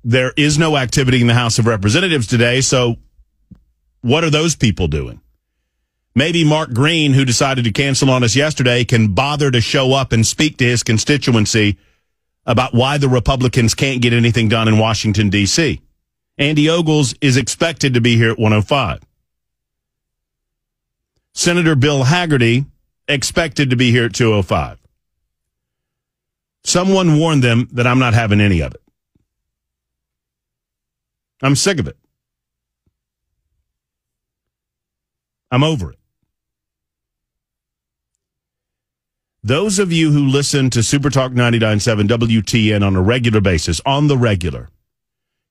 there is no activity in the House of Representatives today, so what are those people doing? Maybe Mark Green, who decided to cancel on us yesterday, can bother to show up and speak to his constituency about why the Republicans can't get anything done in Washington, D.C. Andy Ogles is expected to be here at 1:05. Senator Bill Hagerty expected to be here at 2:05. Someone warned them that I'm not having any of it. I'm sick of it. I'm over it. Those of you who listen to Super Talk 99.7 WTN on a regular basis, on the regular,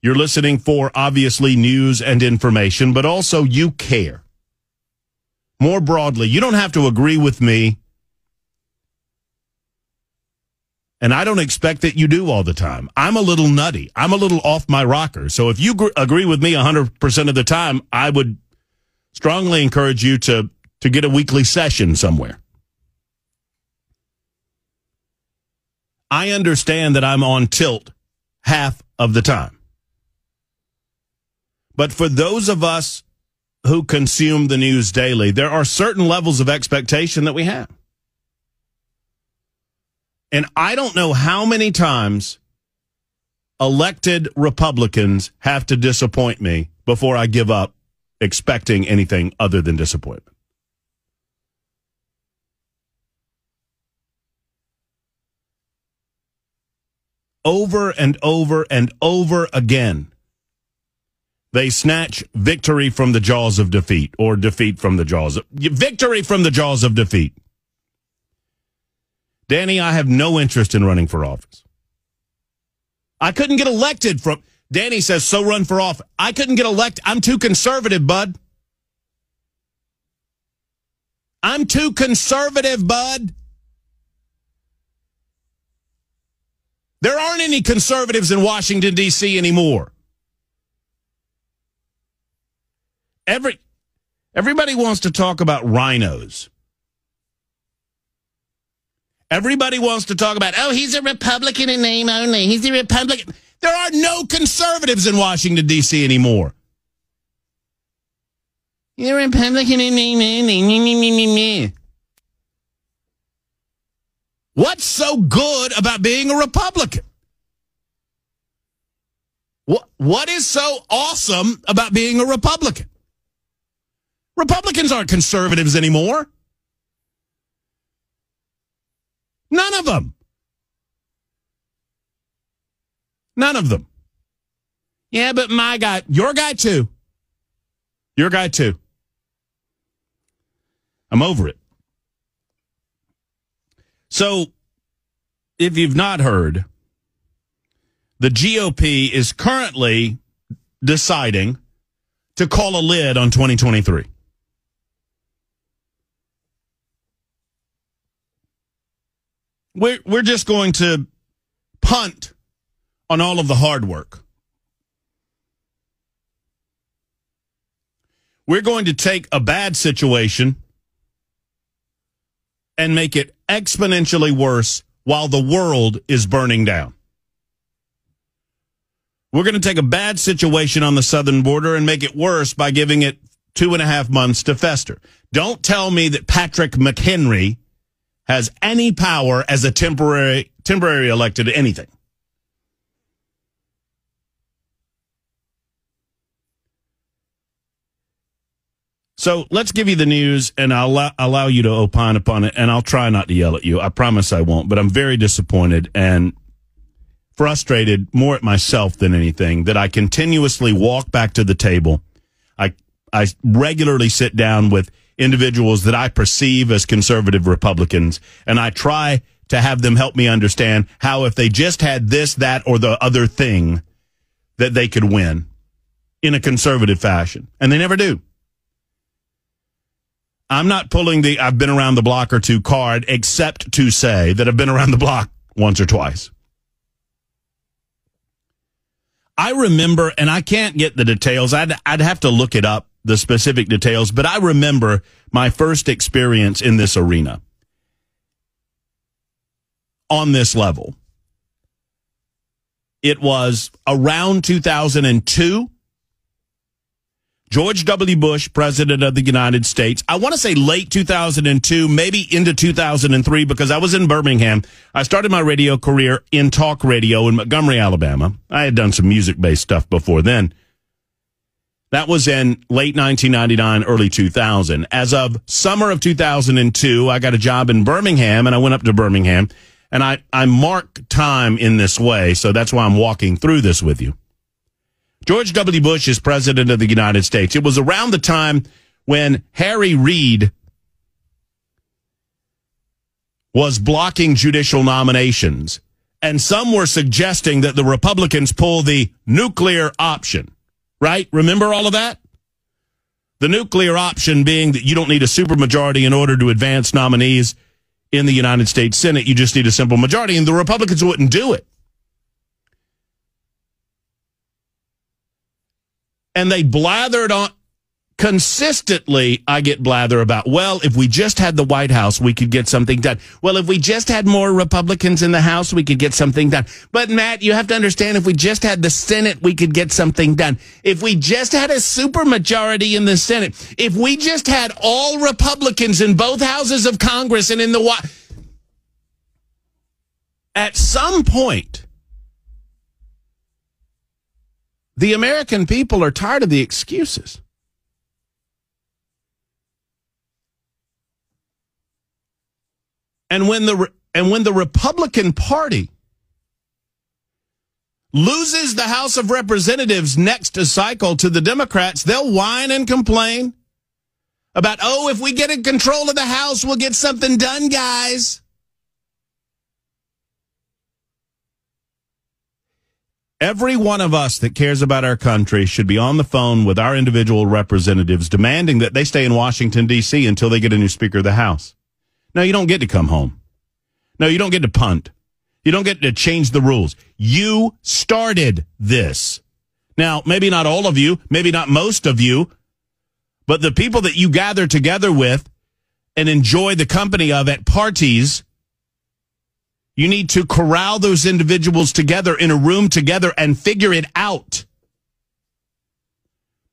you're listening for, obviously, news and information, but also you care. More broadly, you don't have to agree with me, and I don't expect that you do all the time. I'm a little nutty. I'm a little off my rocker. So if you agree with me 100% of the time, I would strongly encourage you to get a weekly session somewhere. I understand that I'm on tilt half of the time. But for those of us who consume the news daily, there are certain levels of expectation that we have. And I don't know how many times elected Republicans have to disappoint me before I give up expecting anything other than disappointment. Over and over and over again, they snatch victory from the jaws of defeat, or defeat from the jaws of victory from the jaws of defeat. Danny, I have no interest in running for office. I couldn't get elected from. Danny says, so run for office. I couldn't get elected. I'm too conservative, bud. I'm too conservative, bud. There aren't any conservatives in Washington, D.C. anymore. Everybody wants to talk about rhinos. Everybody wants to talk about, oh, he's a Republican in name only. He's a Republican. There are no conservatives in Washington, D.C. anymore. You're a Republican in name only. What's so good about being a Republican? What is so awesome about being a Republican? Republicans aren't conservatives anymore. None of them. None of them. Yeah, but my guy, your guy too. Your guy too. I'm over it. So, if you've not heard, the GOP is currently deciding to call a lid on 2023. We're just going to punt on all of the hard work. We're going to take a bad situation and make it exponentially worse while the world is burning down. We're going to take a bad situation on the southern border and make it worse by giving it 2.5 months to fester. Don't tell me that Patrick McHenry has any power as a temporary elected anything. So let's give you the news, and I'll allow you to opine upon it, and I'll try not to yell at you. I promise I won't, but I'm very disappointed and frustrated more at myself than anything that I continuously walk back to the table. I regularly sit down with individuals that I perceive as conservative Republicans, and I try to have them help me understand how if they just had this, that, or the other thing, that they could win in a conservative fashion. And they never do. I'm not pulling the I've been around the block or two card, except to say that I've been around the block once or twice. I remember, and I can't get the details. I'd have to look it up, the specific details, but I remember my first experience in this arena on this level. It was around 2002. George W. Bush, President of the United States. I want to say late 2002, maybe into 2003, because I was in Birmingham. I started my radio career in talk radio in Montgomery, Alabama. I had done some music-based stuff before then. That was in late 1999, early 2000. As of summer of 2002, I got a job in Birmingham, and I went up to Birmingham. And I mark time in this way, so that's why I'm walking through this with you. George W. Bush is President of the United States. It was around the time when Harry Reid was blocking judicial nominations, and some were suggesting that the Republicans pull the nuclear option, right? Remember all of that? The nuclear option being that you don't need a supermajority in order to advance nominees in the United States Senate. You just need a simple majority, and the Republicans wouldn't do it. And they blathered on consistently. I get blather about, well, if we just had the White House, we could get something done. Well, if we just had more Republicans in the House, we could get something done. But Matt, you have to understand, if we just had the Senate, we could get something done. If we just had a supermajority in the Senate, if we just had all Republicans in both houses of Congress and in the White, at some point, the American people are tired of the excuses. And when the Republican Party loses the House of Representatives next cycle to the Democrats, they'll whine and complain about, oh, if we get in control of the House, we'll get something done, guys. Every one of us that cares about our country should be on the phone with our individual representatives demanding that they stay in Washington, D.C. until they get a new Speaker of the House. No, you don't get to come home. No, you don't get to punt. You don't get to change the rules. You started this. Now, maybe not all of you, maybe not most of you, but the people that you gather together with and enjoy the company of at parties, you need to corral those individuals together in a room together and figure it out.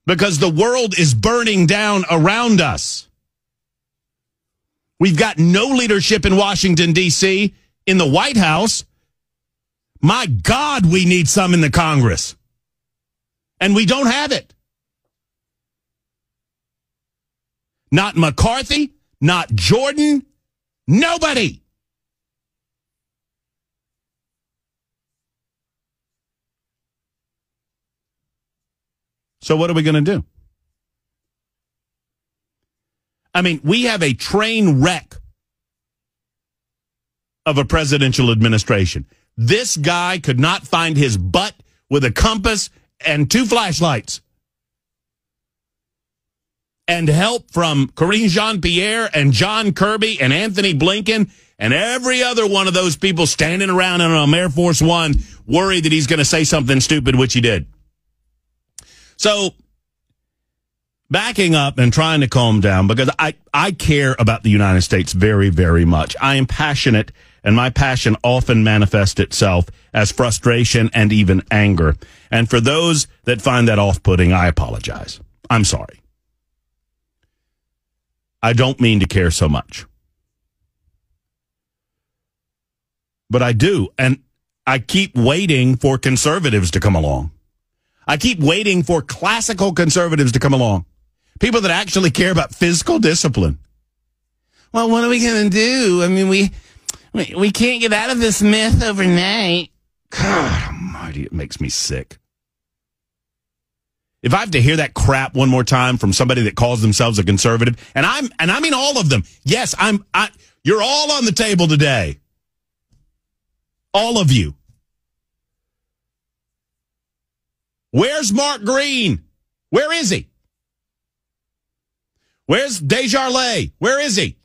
Because the world is burning down around us. We've got no leadership in Washington, D.C., in the White House. My God, we need some in the Congress. And we don't have it. Not McCarthy, not Jordan, nobody. So what are we going to do? I mean, we have a train wreck of a presidential administration. This guy could not find his butt with a compass and 2 flashlights. And help from Karine Jean-Pierre and John Kirby and Anthony Blinken and every other one of those people standing around on Air Force One worried that he's going to say something stupid, which he did. So, backing up and trying to calm down, because I care about the United States very, very much. I am passionate, and my passion often manifests itself as frustration and even anger. And for those that find that off-putting, I apologize. I'm sorry. I don't mean to care so much. But I do, and I keep waiting for conservatives to come along. I keep waiting for classical conservatives to come along. People that actually care about physical discipline. Well, what are we going to do? I mean, we can't get out of this myth overnight. God almighty, it makes me sick. If I have to hear that crap one more time from somebody that calls themselves a conservative, and I mean all of them. Yes, you're all on the table today. All of you. Where's Mark Green? Where is he? Where's Desjardins? Where is he?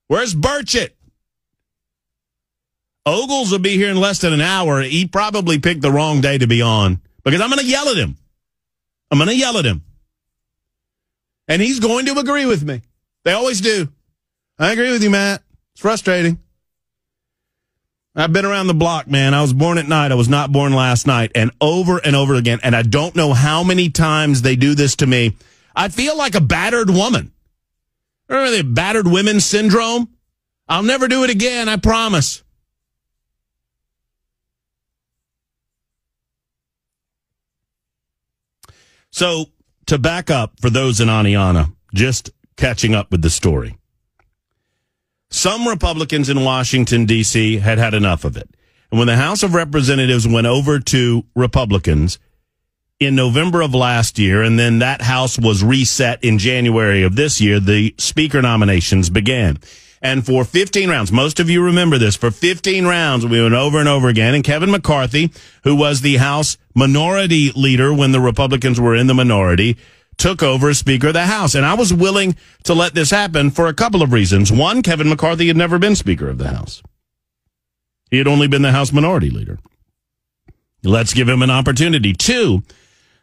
Where's Burchett? Ogles will be here in less than an hour. He probably picked the wrong day to be on because I'm going to yell at him. I'm going to yell at him. And he's going to agree with me. They always do. I agree with you, Matt. It's frustrating. I've been around the block, man. I was born at night. I was not born last night. And over again. And I don't know how many times they do this to me. I feel like a battered woman. Remember the battered women syndrome? I'll never do it again, I promise. So, to back up for those in Aniana, just catching up with the story. Some Republicans in Washington, D.C. had enough of it. And when the House of Representatives went over to Republicans in November of last year, and then that House was reset in January of this year, the Speaker nominations began. And for 15 rounds, most of you remember this, for 15 rounds, we went over and over again, and Kevin McCarthy, who was the House Minority Leader when the Republicans were in the minority, took over as Speaker of the House. And I was willing to let this happen for a couple of reasons. One, Kevin McCarthy had never been Speaker of the House. He had only been the House Minority Leader. Let's give him an opportunity. Two,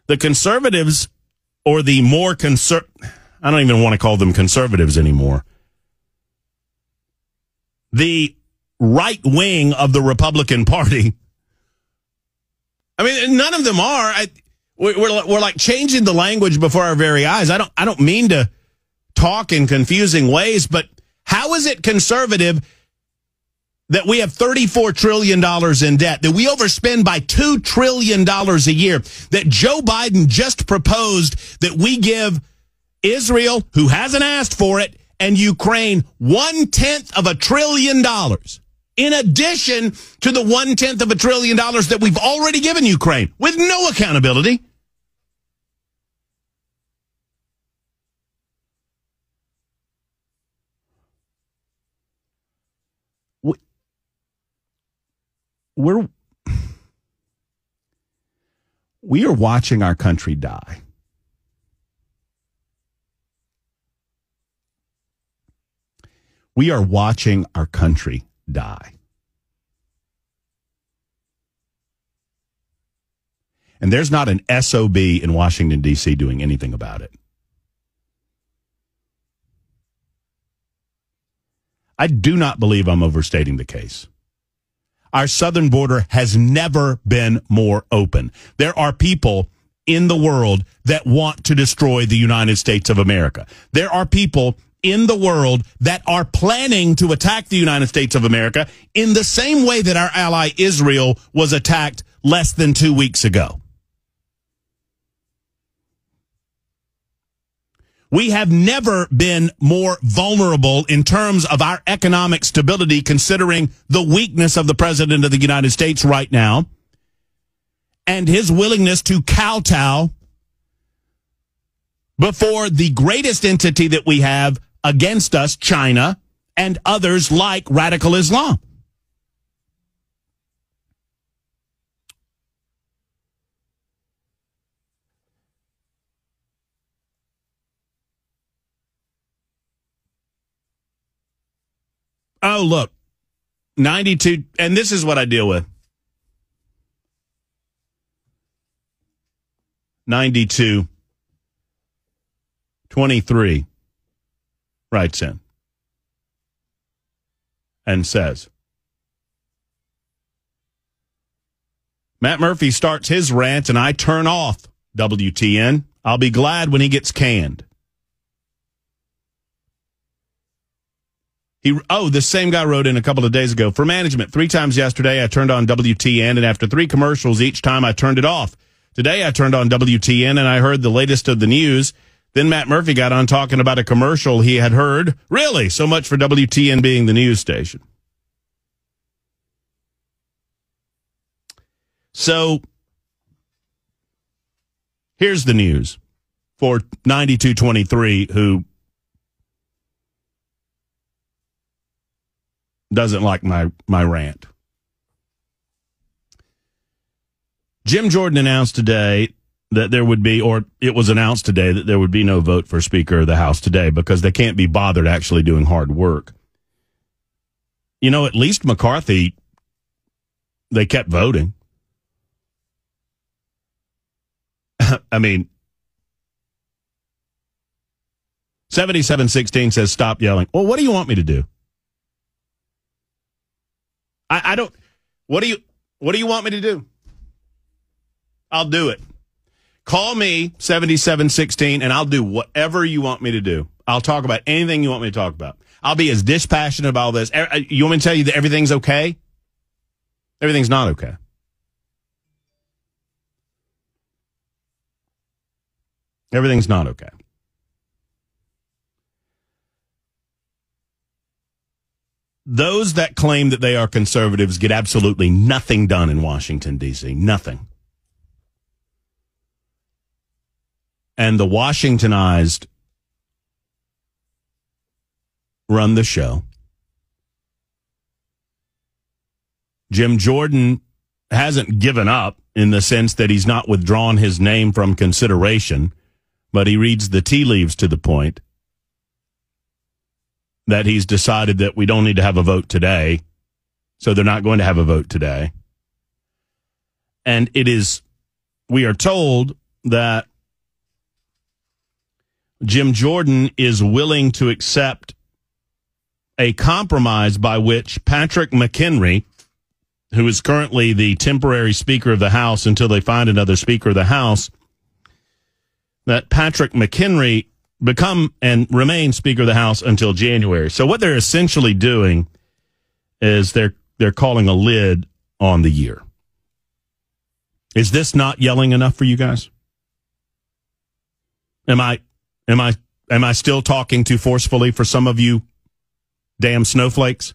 the conservatives, or the more I don't even want to call them conservatives anymore. The right wing of the Republican Party. I mean, none of them are. We're like changing the language before our very eyes. I don't mean to talk in confusing ways, but how is it conservative that we have $34 trillion in debt, that we overspend by $2 trillion a year, that Joe Biden just proposed that we give Israel, who hasn't asked for it, and Ukraine $0.1 trillion, in addition to the $0.1 trillion that we've already given Ukraine, with no accountability. We are watching our country die. We are watching our country die. And there's not an SOB in Washington, D.C. doing anything about it. I do not believe I'm overstating the case. Our southern border has never been more open. There are people in the world that want to destroy the United States of America. There are people in the world that are planning to attack the United States of America in the same way that our ally Israel was attacked less than 2 weeks ago. We have never been more vulnerable in terms of our economic stability, considering the weakness of the President of the United States right now and his willingness to kowtow before the greatest entity that we have against us, China, and others like radical Islam. Oh, look, 92, and this is what I deal with. 92-23 writes in and says, Matt Murphy starts his rant and I turn off WTN. I'll be glad when he gets canned. The same guy wrote in a couple of days ago. For management, 3 times yesterday I turned on WTN, and after 3 commercials each time I turned it off. Today I turned on WTN, and I heard the latest of the news. Then Matt Murphy got on talking about a commercial he had heard. Really? So much for WTN being the news station. So here's the news for 9223, who doesn't like my rant. Jim Jordan announced today that there would be, or it was announced today that there would be no vote for Speaker of the House today because they can't be bothered actually doing hard work. You know, at least McCarthy, they kept voting. I mean, 7716 says stop yelling. Well, what do you want me to do? What do you want me to do? I'll do it. Call me 7716 and I'll do whatever you want me to do. I'll talk about anything you want me to talk about. I'll be as dispassionate about all this. You want me to tell you that everything's okay? Everything's not okay. Everything's not okay. Those that claim that they are conservatives get absolutely nothing done in Washington, D.C. Nothing. And the Washingtonized run the show. Jim Jordan hasn't given up in the sense that he's not withdrawn his name from consideration, but he reads the tea leaves to the point that he's decided that we don't need to have a vote today, so they're not going to have a vote today. And we are told that Jim Jordan is willing to accept a compromise by which Patrick McHenry, who is currently the temporary Speaker of the House until they find another Speaker of the House, that Patrick McHenry become and remain Speaker of the House until January. So what they're essentially doing is they're calling a lid on the year. Is this not yelling enough for you guys? Am I still talking too forcefully for some of you damn snowflakes?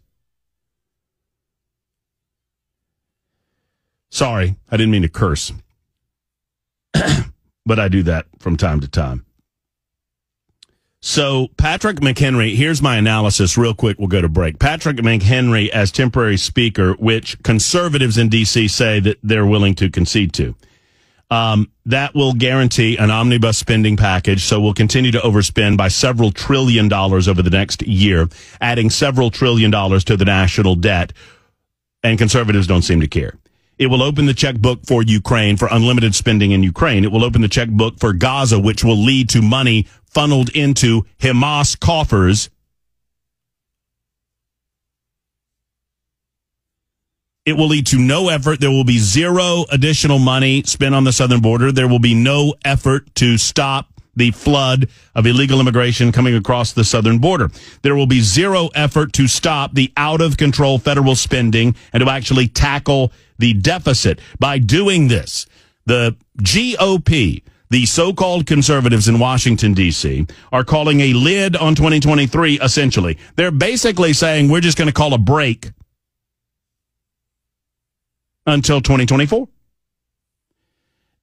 Sorry, I didn't mean to curse. But I do that from time to time. So Patrick McHenry, here's my analysis real quick. We'll go to break. Patrick McHenry as temporary speaker, which conservatives in D.C. say that they're willing to concede to. That will guarantee an omnibus spending package, so we'll continue to overspend by several $1 trillion over the next year, adding several $1 trillion to the national debt, and conservatives don't seem to care. It will open the checkbook for Ukraine for unlimited spending in Ukraine. It will open the checkbook for Gaza, which will lead to money funneled into Hamas coffers. It will lead to no effort. There will be zero additional money spent on the southern border. There will be no effort to stop the flood of illegal immigration coming across the southern border. There will be zero effort to stop the out-of-control federal spending and to actually tackle the deficit. By doing this, the GOP, the so-called conservatives in Washington, D.C., are calling a lid on 2023, essentially. They're basically saying we're just going to call a break until 2024.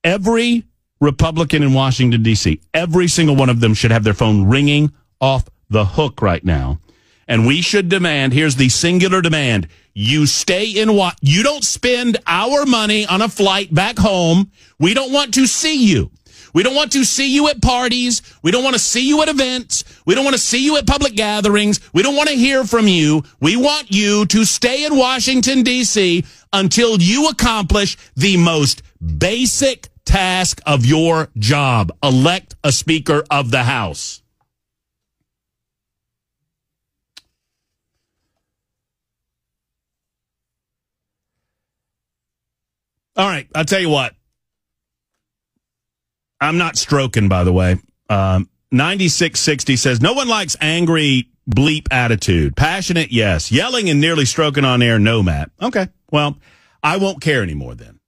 Every Republican in Washington, D.C., every single one of them should have their phone ringing off the hook right now. And we should demand, here's the singular demand, you stay in what? You don't spend our money on a flight back home. We don't want to see you. We don't want to see you at parties. We don't want to see you at events. We don't want to see you at public gatherings. We don't want to hear from you. We want you to stay in Washington, D.C. until you accomplish the most basic task of your job. Elect a Speaker of the House. All right, I'll tell you what. I'm not stroking, by the way. 9660 says, no one likes angry bleep attitude. Passionate, yes. Yelling and nearly stroking on air, no, Matt. Okay, well, I won't care anymore then.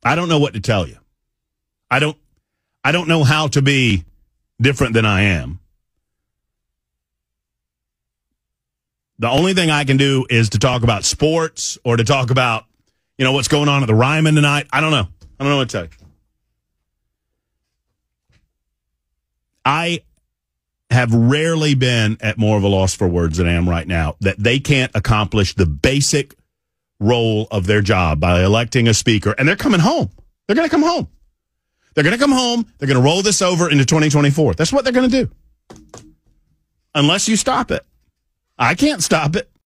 I don't know what to tell you. I don't know how to be different than I am. The only thing I can do is to talk about sports or to talk about, what's going on at the Ryman tonight. I don't know. I don't know what to tell you. I have rarely been at more of a loss for words than I am right now, that they can't accomplish the basic role of their job by electing a speaker, and they're coming home. They're going to come home. They're going to come home. They're going to roll this over into 2024. That's what they're going to do. Unless you stop it. I can't stop it.